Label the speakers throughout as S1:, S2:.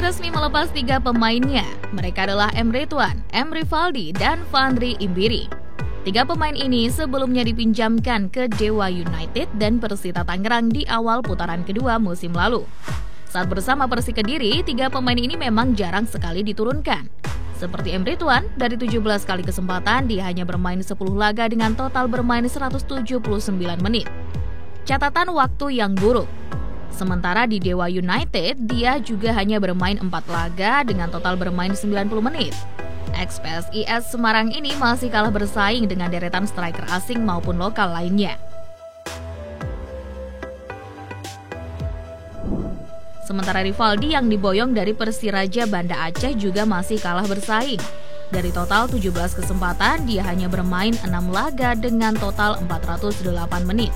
S1: Kediri resmi melepas 3 pemainnya. Mereka adalah M. Ridwan, M. Rivaldi, dan Fandri Imbiri. 3 pemain ini sebelumnya dipinjamkan ke Dewa United dan Persita Tangerang di awal putaran kedua musim lalu. Saat bersama Persik Kediri, 3 pemain ini memang jarang sekali diturunkan. Seperti M. Ridwan, dari 17 kali kesempatan dia hanya bermain 10 laga dengan total bermain 179 menit. Catatan waktu yang buruk. Sementara di Dewa United, dia juga hanya bermain 4 laga dengan total bermain 90 menit. Ex-PSIS Semarang ini masih kalah bersaing dengan deretan striker asing maupun lokal lainnya. Sementara Rivaldi yang diboyong dari Persiraja Banda Aceh juga masih kalah bersaing. Dari total 17 kesempatan, dia hanya bermain 6 laga dengan total 408 menit.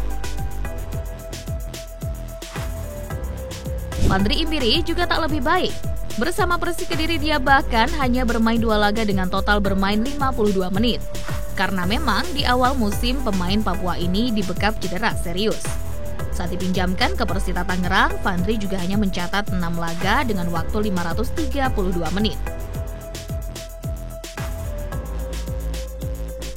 S1: Fandri Imbiri juga tak lebih baik. Bersama Persik Kediri dia bahkan hanya bermain 2 laga dengan total bermain 52 menit. Karena memang di awal musim pemain Papua ini dibekap cedera serius. Saat dipinjamkan ke Persita Tangerang, Fandri juga hanya mencatat 6 laga dengan waktu 532 menit.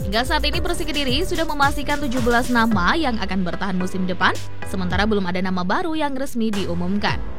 S1: Hingga saat ini Persik Kediri sudah memastikan 17 nama yang akan bertahan musim depan, sementara belum ada nama baru yang resmi diumumkan.